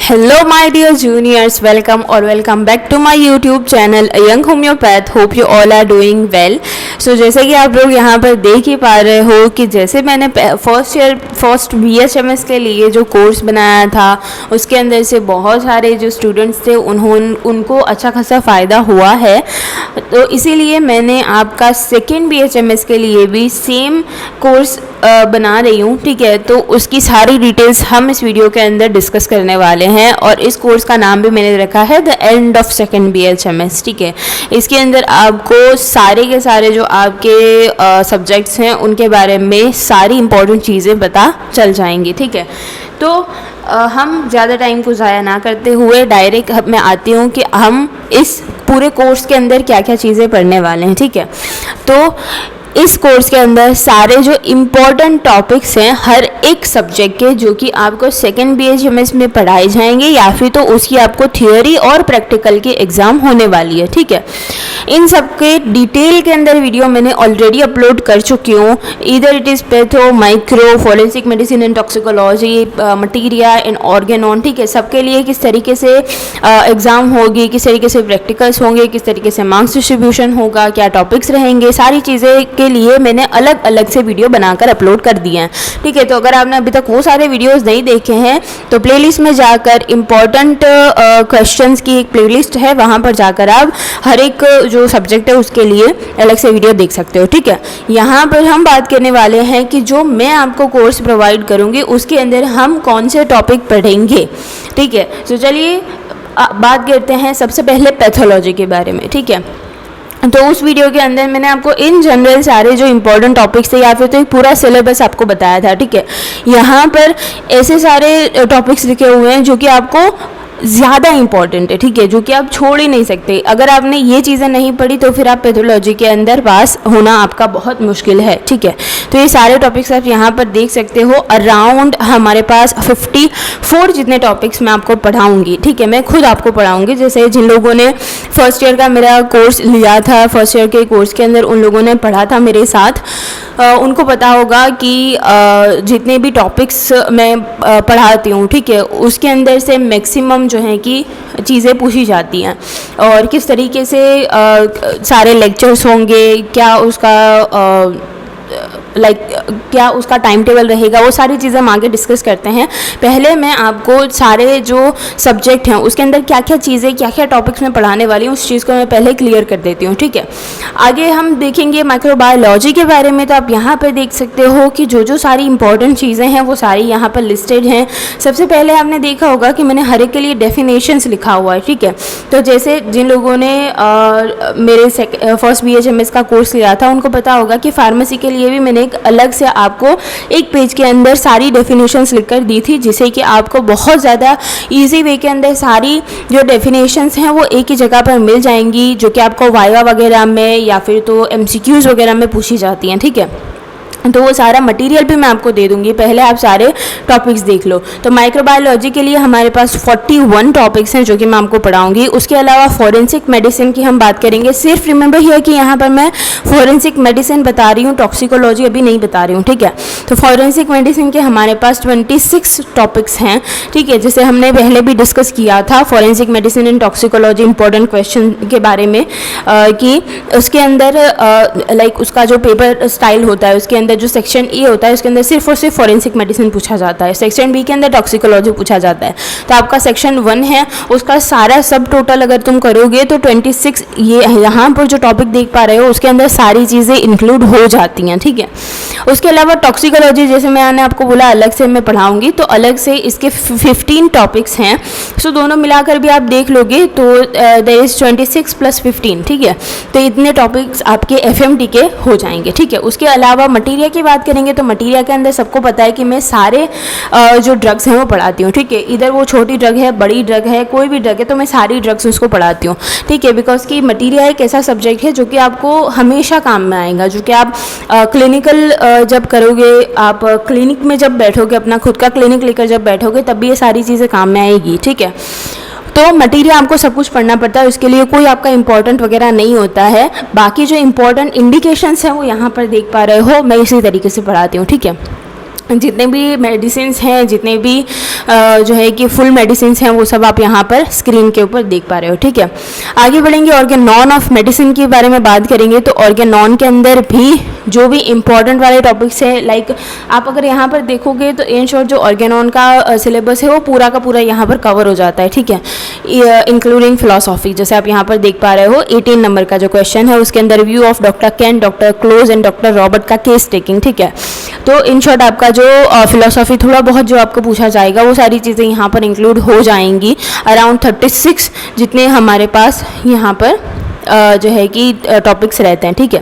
Hello my dear juniors, welcome or welcome back to my YouTube channel A Young Homeopath. Hope you all are doing well. So जैसे कि आप लोग यहाँ पर देख ही पा रहे हो कि जैसे मैंने फर्स्ट BHMS के लिए जो कोर्स बनाया था उसके अंदर से बहुत सारे जो स्टूडेंट्स थे उनको अच्छा खासा फ़ायदा हुआ है। तो इसीलिए मैंने आपका सेकेंड BHMS के लिए भी सेम कोर्स बना रही हूँ, ठीक है। तो उसकी सारी डिटेल्स हम इस वीडियो के अंदर डिस्कस करने वाले हैं और इस कोर्स का नाम भी मैंने रखा है the end of second BHMS, ठीक है। इसके अंदर आपको सारे के सारे जो आपके सब्जेक्ट्स हैं उनके बारे में सारी इंपॉर्टेंट चीज़ें पता चल जाएंगी, ठीक है। तो हम ज़्यादा टाइम को ज़ाया ना करते हुए डायरेक्ट मैं आती हूँ कि हम इस पूरे कोर्स के अंदर क्या क्या चीज़ें पढ़ने वाले हैं, ठीक है। तो इस कोर्स के अंदर सारे जो इम्पोर्टेंट टॉपिक्स हैं हर एक सब्जेक्ट के जो कि आपको सेकेंड BHMS में पढ़ाए जाएंगे या फिर तो उसकी आपको थियोरी और प्रैक्टिकल की एग्ज़ाम होने वाली है, ठीक है। इन सब के डिटेल के अंदर वीडियो मैंने ऑलरेडी अपलोड कर चुकी हूँ। इधर it is patho, micro, forensic medicine and toxicology, materia and Organon, ठीक है। सबके लिए किस तरीके से एग्ज़ाम होगी, किस तरीके से प्रैक्टिकल्स होंगे, किस तरीके से मार्क्स डिस्ट्रीब्यूशन होगा, क्या टॉपिक्स रहेंगे, सारी चीज़ें के लिए मैंने अलग अलग से वीडियो बनाकर अपलोड कर दिए हैं, ठीक है। तो अगर आपने अभी तक वो सारे वीडियोस नहीं देखे हैं तो प्लेलिस्ट में जाकर इम्पॉर्टेंट क्वेश्चंस की एक प्लेलिस्ट है, वहाँ पर जाकर आप हर एक जो सब्जेक्ट है उसके लिए अलग से वीडियो देख सकते हो, ठीक है। यहाँ पर हम बात करने वाले हैं कि जो मैं आपको कोर्स प्रोवाइड करूँगी उसके अंदर हम कौन से टॉपिक पढ़ेंगे, ठीक है। तो चलिए बात करते हैं सबसे पहले पैथोलॉजी के बारे में, ठीक है। तो उस वीडियो के अंदर मैंने आपको इन जनरल सारे जो इम्पोर्टेंट टॉपिक्स थे या फिर तो एक पूरा सिलेबस आपको बताया था, ठीक है। यहाँ पर ऐसे सारे टॉपिक्स लिखे हुए हैं जो कि आपको ज़्यादा इंपॉर्टेंट है, ठीक है, जो कि आप छोड़ ही नहीं सकते। अगर आपने ये चीज़ें नहीं पढ़ी तो फिर आप पैथोलॉजी के अंदर पास होना आपका बहुत मुश्किल है, ठीक है। तो ये सारे टॉपिक्स आप यहाँ पर देख सकते हो। अराउंड हमारे पास 54 जितने टॉपिक्स मैं आपको पढ़ाऊँगी, ठीक है। मैं खुद आपको पढ़ाऊँगी। जैसे जिन लोगों ने फर्स्ट ईयर का मेरा कोर्स लिया था, फर्स्ट ईयर के कोर्स के अंदर उन लोगों ने पढ़ा था मेरे साथ, उनको पता होगा कि जितने भी टॉपिक्स मैं पढ़ाती हूँ, ठीक है, उसके अंदर से मैक्सिमम जो है कि चीज़ें पूछी जाती हैं और किस तरीके से सारे लेक्चर्स होंगे, क्या उसका क्या उसका टाइम टेबल रहेगा, वो सारी चीज़ें हम आगे डिस्कस करते हैं। पहले मैं आपको सारे जो सब्जेक्ट हैं उसके अंदर क्या क्या चीज़ें, क्या क्या टॉपिक्स में पढ़ाने वाली हूँ उस चीज़ को मैं पहले क्लियर कर देती हूँ, ठीक है। आगे हम देखेंगे माइक्रोबायोलॉजी के बारे में। तो आप यहाँ पर देख सकते हो कि जो जो सारी इंपॉर्टेंट चीज़ें हैं वो सारी यहाँ पर लिस्टेड हैं। सबसे पहले आपने देखा होगा कि मैंने हर एक के लिए डेफिनेशंस लिखा हुआ है, ठीक है। तो जैसे जिन लोगों ने मेरे फर्स्ट BHMS का कोर्स लिया था उनको पता होगा कि फार्मेसी के लिए भी मैंने एक अलग से आपको एक पेज के अंदर सारी डेफिनेशंस लिखकर दी थी, जिससे कि आपको बहुत ज़्यादा इजी वे के अंदर सारी जो डेफिनेशंस हैं वो एक ही जगह पर मिल जाएंगी, जो कि आपको वाइवा वगैरह में या फिर तो MCQs वगैरह में पूछी जाती हैं, ठीक है। तो वो सारा मटेरियल भी मैं आपको दे दूंगी, पहले आप सारे टॉपिक्स देख लो। तो माइक्रोबायोलॉजी के लिए हमारे पास 41 टॉपिक्स हैं जो कि मैं आपको पढ़ाऊंगी। उसके अलावा फॉरेंसिक मेडिसिन की हम बात करेंगे। सिर्फ रिमेंबर हियर कि यहाँ पर मैं फॉरेंसिक मेडिसिन बता रही हूँ, टॉक्सिकोलॉजी अभी नहीं बता रही हूँ, ठीक है। तो फॉरेंसिक मेडिसिन के हमारे पास 26 टॉपिक्स हैं, ठीक है, जैसे हमने पहले भी डिस्कस किया था forensic medicine and toxicology important question के बारे में कि उसके अंदर उसका जो पेपर स्टाइल होता है उसके अंदर जो सेक्शन ए होता है उसके अंदर सिर्फ और सिर्फ फॉरेंसिक मेडिसिन पूछा जाता है, सेक्शन बी के अंदर टॉक्सिकोलॉजी पूछा जाता है। तो आपका सेक्शन 1 है उसका सारा सब टोटल अगर तुम करोगे तो 26 ये यहाँ पर जो टॉपिक देख पा रहे हो उसके अंदर सारी चीज़ें इंक्लूड हो जाती हैं, ठीक है। उसके अलावा टॉक्सिकोलॉजी जैसे मैंने आपको बोला अलग से मैं पढ़ाऊँगी, तो अलग से इसके 15 टॉपिक्स हैं। सो दोनों मिलाकर भी आप देख लोगे तो देयर इज़ 26 + 15, ठीक है। तो इतने टॉपिक्स आपके FMT के हो जाएंगे, ठीक है। उसके अलावा मटीरिया की बात करेंगे तो मटीरिया के अंदर सबको पता है कि मैं सारे जो ड्रग्स हैं वो पढ़ाती हूँ, ठीक है। इधर वो छोटी ड्रग है, बड़ी ड्रग है, कोई भी ड्रग है तो मैं सारी ड्रग्स उसको पढ़ाती हूँ, ठीक है। बिकॉज कि मटीरिया एक ऐसा सब्जेक्ट है जो कि आपको हमेशा काम में आएगा, जो कि आप क्लिनिकल जब करोगे, आप क्लिनिक में जब बैठोगे, अपना खुद का क्लिनिक लेकर जब बैठोगे तब भी ये सारी चीज़ें काम में आएगी, ठीक है। तो मटीरियल आपको सब कुछ पढ़ना पड़ता है, उसके लिए कोई आपका इंपॉर्टेंट वगैरह नहीं होता है। बाकी जो इंपॉर्टेंट इंडिकेशंस हैं वो यहाँ पर देख पा रहे हो, मैं इसी तरीके से पढ़ाती हूँ, ठीक है। जितने भी मेडिसिन हैं, जितने भी जो है कि फुल मेडिसिन हैं, वो सब आप यहाँ पर स्क्रीन के ऊपर देख पा रहे हो। ठीक है, आगे बढ़ेंगे ऑर्गेनॉन ऑफ मेडिसिन के बारे में बात करेंगे। तो ऑर्गेनॉन के अंदर भी जो भी इंपॉर्टेंट वाले टॉपिक्स हैं, लाइक आप अगर यहाँ पर देखोगे तो इन शॉर्ट जो ऑर्गेनॉन का सिलेबस है वो पूरा का पूरा यहाँ पर कवर हो जाता है। ठीक है, इंक्लूडिंग फिलोसॉफी, जैसे आप यहाँ पर देख पा रहे हो 18 नंबर का जो क्वेश्चन है उसके अंदर view of doctor can, doctor close and doctor Robert का केस टेकिंग। ठीक है, तो इन शॉर्ट आपका जो फिलोसॉफी थोड़ा बहुत जो आपको पूछा जाएगा वो सारी चीज़ें यहाँ पर इंक्लूड हो जाएंगी। अराउंड 36 जितने हमारे पास यहाँ पर जो है कि टॉपिक्स रहते हैं। ठीक है,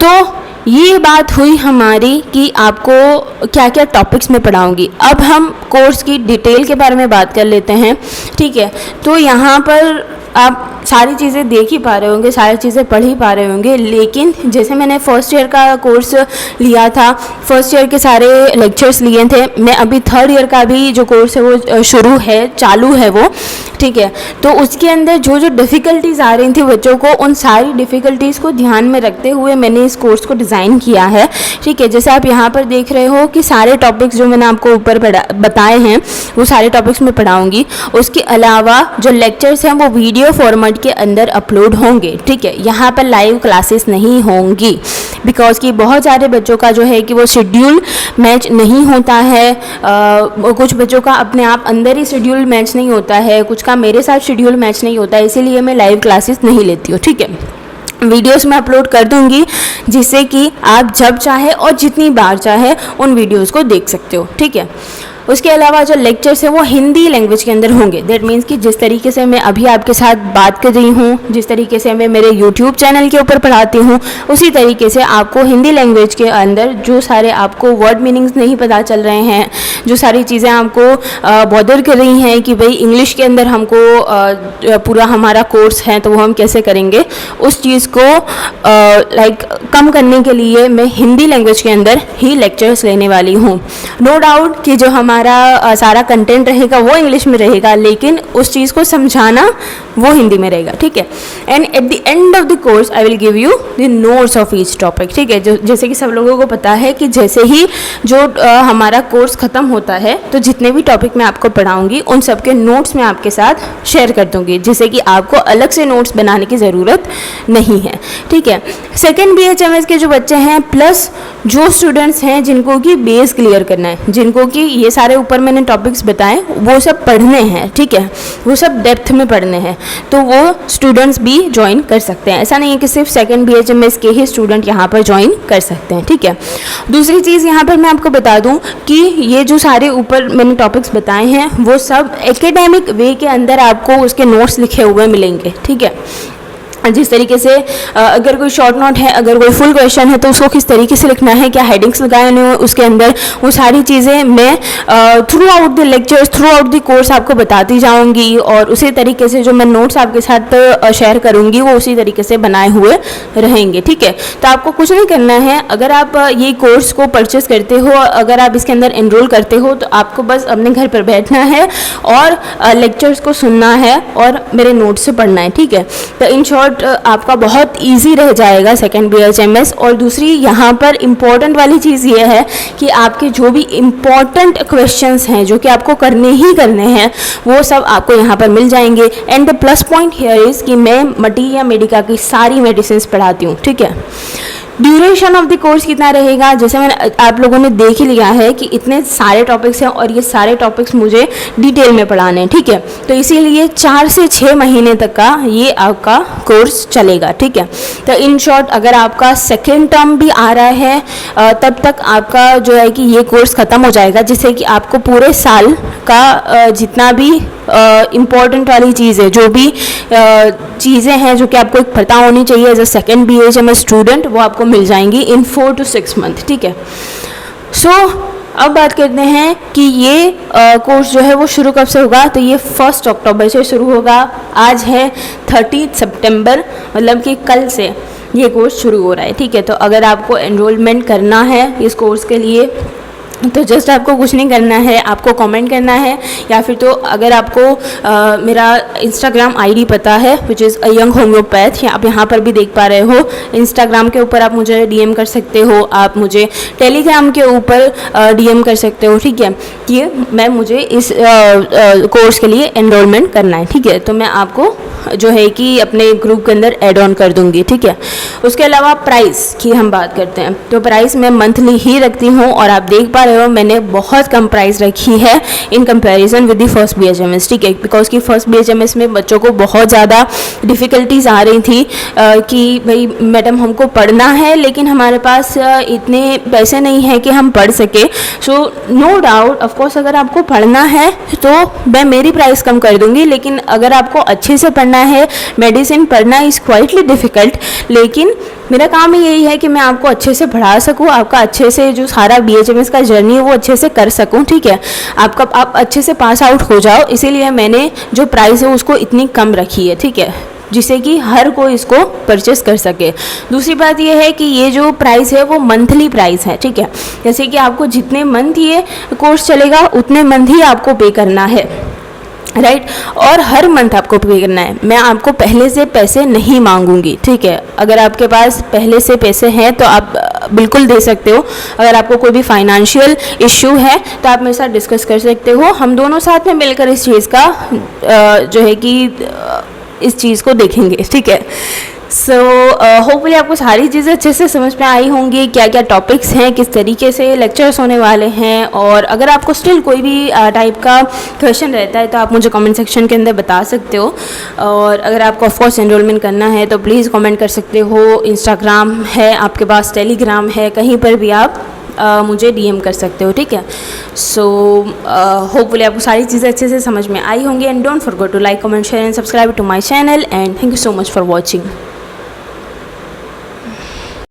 तो ये बात हुई हमारी कि आपको क्या क्या टॉपिक्स में पढ़ाऊंगी। अब हम कोर्स की डिटेल के बारे में बात कर लेते हैं। ठीक है, तो यहाँ पर आप सारी चीज़ें देख ही पा रहे होंगे, सारी चीज़ें पढ़ ही पा रहे होंगे, लेकिन जैसे मैंने फर्स्ट ईयर का कोर्स लिया था, फर्स्ट ईयर के सारे लेक्चर्स लिए थे, मैं अभी थर्ड ईयर का भी जो कोर्स है वो शुरू है, चालू है वो। ठीक है, तो उसके अंदर जो जो डिफ़िकल्टीज़ आ रही थी बच्चों को, उन सारी डिफ़िकल्टीज़ को ध्यान में रखते हुए मैंने इस कोर्स को डिज़ाइन किया है। ठीक है, जैसे आप यहाँ पर देख रहे हो कि सारे टॉपिक्स जो मैंने आपको ऊपर बताए हैं वो सारे टॉपिक्स मैं पढ़ाऊँगी। उसके अलावा जो लेक्चर्स हैं वो वीडियो फॉर्मेट के अंदर अपलोड होंगे। ठीक है, यहाँ पर लाइव क्लासेस नहीं होंगी, बिकॉज कि बहुत सारे बच्चों का जो है कि वो शेड्यूल मैच नहीं होता है। कुछ बच्चों का अपने आप अंदर ही शेड्यूल मैच नहीं होता है, कुछ का मेरे साथ शेड्यूल मैच नहीं होता है, इसीलिए मैं लाइव क्लासेस नहीं लेती हूँ। ठीक है, वीडियोस में अपलोड कर दूंगी जिससे कि आप जब चाहे और जितनी बार चाहे उन वीडियोस को देख सकते हो। ठीक है, उसके अलावा जो लेक्चर्स है वो हिंदी लैंग्वेज के अंदर होंगे। दैट मीन्स कि जिस तरीके से मैं अभी आपके साथ बात कर रही हूँ, जिस तरीके से मैं मेरे यूट्यूब चैनल के ऊपर पढ़ाती हूँ, उसी तरीके से आपको हिंदी लैंग्वेज के अंदर जो सारे आपको वर्ड मीनिंग्स नहीं पता चल रहे हैं, जो सारी चीज़ें आपको बॉदर कर रही हैं कि भाई इंग्लिश के अंदर हमको पूरा हमारा कोर्स है तो वो हम कैसे करेंगे, उस चीज़ को लाइक कम करने के लिए मैं हिंदी लैंग्वेज के अंदर ही लेक्चर्स लेने वाली हूँ। नो डाउट कि जो हमारा सारा कंटेंट रहेगा वो इंग्लिश में रहेगा, लेकिन उस चीज़ को समझाना वो हिंदी में रहेगा। ठीक है, and at the end of the course I will give you the notes of each topic. ठीक है, जैसे कि सब लोगों को पता है कि जैसे ही जो हमारा कोर्स ख़त्म होता है तो जितने भी टॉपिक मैं आपको पढ़ाऊंगी उन सब के नोट्स मैं आपके साथ शेयर कर दूंगी, जिससे कि आपको अलग से नोट्स बनाने की ज़रूरत नहीं है। ठीक है, सेकेंड BHMS के जो बच्चे हैं प्लस जो स्टूडेंट्स हैं जिनको कि बेस क्लियर करना है, जिनको कि ये सारे ऊपर मैंने टॉपिक्स बताए वो सब पढ़ने हैं। ठीक है, वो सब डेप्थ में पढ़ने हैं, तो वो स्टूडेंट्स भी ज्वाइन कर सकते हैं। ऐसा नहीं है कि सिर्फ सेकेंड BHMS के ही स्टूडेंट यहाँ पर ज्वाइन कर सकते हैं। ठीक है, दूसरी चीज़ यहाँ पर मैं आपको बता दूँ कि ये जो सारे ऊपर मैंने टॉपिक्स बताए हैं वो सब एकेडमिक वे के अंदर आपको उसके नोट्स लिखे हुए मिलेंगे। ठीक है, जिस तरीके से अगर कोई शॉर्ट नोट है, अगर कोई फुल क्वेश्चन है तो उसको किस तरीके से लिखना है, क्या हेडिंग्स लगाए हुए उसके अंदर, वो सारी चीज़ें मैं through out the lectures, through out the course आपको बताती जाऊंगी, और उसी तरीके से जो मैं नोट्स आपके साथ शेयर करूंगी वो उसी तरीके से बनाए हुए रहेंगे। ठीक है, तो आपको कुछ नहीं करना है। अगर आप ये कोर्स को परचेस करते हो, अगर आप इसके अंदर एनरोल करते हो, तो आपको बस अपने घर पर बैठना है और लेक्चर्स को सुनना है और मेरे नोट्स से पढ़ना है। ठीक है, तो इन शॉर्ट आपका बहुत इजी रह जाएगा सेकेंड BHMS। और दूसरी यहाँ पर इम्पॉर्टेंट वाली चीज़ ये है कि आपके जो भी इम्पॉर्टेंट क्वेश्चंस हैं जो कि आपको करने ही करने हैं वो सब आपको यहाँ पर मिल जाएंगे। And the plus point here is कि मैं मटी या मेडिका की सारी मेडिसिन पढ़ाती हूँ। ठीक है, ड्यूरेशन ऑफ द कोर्स कितना रहेगा, जैसे मैंने आप लोगों ने देख ही लिया है कि इतने सारे टॉपिक्स हैं और ये सारे टॉपिक्स मुझे डिटेल में पढ़ाने हैं। ठीक है, तो इसीलिए 4 से 6 महीने तक का ये आपका कोर्स चलेगा। ठीक है, तो इन शॉर्ट अगर आपका सेकेंड टर्म भी आ रहा है तब तक आपका जो है कि ये कोर्स ख़त्म हो जाएगा, जिससे कि आपको पूरे साल का जितना भी इम्पॉर्टेंट वाली चीज़ है, जो भी चीज़ें हैं जो कि आपको एक पता होनी चाहिए as a second BHMS student, वो आपको मिल जाएंगी इन 4 to 6 मंथ। ठीक है, सो अब बात करते हैं कि ये कोर्स जो है वो शुरू कब से होगा। तो ये 1 अक्टूबर से शुरू होगा। आज है 30 सितंबर, मतलब कि कल से ये कोर्स शुरू हो रहा है। ठीक है, तो अगर आपको एनरोलमेंट करना है इस कोर्स के लिए तो जस्ट आपको कुछ नहीं करना है, आपको कमेंट करना है, या फिर तो अगर आपको मेरा इंस्टाग्राम आईडी पता है which is a young homeopath, आप यहाँ पर भी देख पा रहे हो, इंस्टाग्राम के ऊपर आप मुझे डीएम कर सकते हो, आप मुझे टेलीग्राम के ऊपर डीएम कर सकते हो, ठीक है, कि मैं मुझे इस कोर्स के लिए एनरोलमेंट करना है, ठीक है, तो मैं आपको जो है कि अपने ग्रुप के अंदर ऐड ऑन कर दूंगी, ठीक है। उसके अलावा प्राइस की हम बात करते हैं, तो प्राइस मैं मंथली ही रखती हूँ, और आप देख पा रहे हो मैंने बहुत कम प्राइस रखी है in comparison with the first BHMS, ठीक है, बिकॉज कि फर्स्ट BHMS में बच्चों को बहुत ज़्यादा डिफ़िकल्टीज आ रही थी कि भाई मैडम हमको पढ़ना है लेकिन हमारे पास इतने पैसे नहीं है कि हम पढ़ सके। सो नो डाउट ऑफकोर्स अगर आपको पढ़ना है तो मैं मेरी प्राइस कम कर दूंगी, लेकिन अगर आपको अच्छे से पढ़ना है, मेडिसिन पढ़ना इज़ क्वाइटली डिफ़िकल्ट, लेकिन मेरा काम ही यही है कि मैं आपको अच्छे से पढ़ा सकूँ, आपका अच्छे से जो सारा BHMS का जर्नी है वो अच्छे से कर सकूँ, ठीक है, आप अच्छे से पास आउट हो जाओ, इसीलिए मैंने जो प्राइस है उसको इतनी कम रखी है, ठीक है, जिससे कि हर कोई इसको परचेस कर सके। दूसरी बात यह है कि ये जो प्राइस है वो मंथली प्राइस है, ठीक है, जैसे कि आपको जितने मंथ ये कोर्स चलेगा उतने मंथ ही आपको पे करना है, राइट, और हर मंथ आपको पे करना है। मैं आपको पहले से पैसे नहीं मांगूंगी, ठीक है, अगर आपके पास पहले से पैसे हैं तो आप बिल्कुल दे सकते हो, अगर आपको कोई भी फाइनेंशियल इश्यू है तो आप मेरे साथ डिस्कस कर सकते हो, हम दोनों साथ में मिलकर इस चीज़ का जो है कि इस चीज़ को देखेंगे, ठीक है। सो होपफुली आपको सारी चीज़ें अच्छे से समझ में आई होंगी, क्या क्या टॉपिक्स हैं, किस तरीके से लेक्चर्स होने वाले हैं, और अगर आपको स्टिल कोई भी टाइप का क्वेश्चन रहता है तो आप मुझे कमेंट सेक्शन के अंदर बता सकते हो, और अगर आपको ऑफकोर्स एनरोलमेंट करना है तो प्लीज़ कमेंट कर सकते हो, इंस्टाग्राम है आपके पास, टेलीग्राम है, कहीं पर भी आप मुझे डीएम कर सकते हो, ठीक है। सो होपफुली आपको सारी चीज़ें अच्छे से समझ में आई होंगी, and don't forget to like, comment, share and subscribe to my channel, and thank you so much for watching.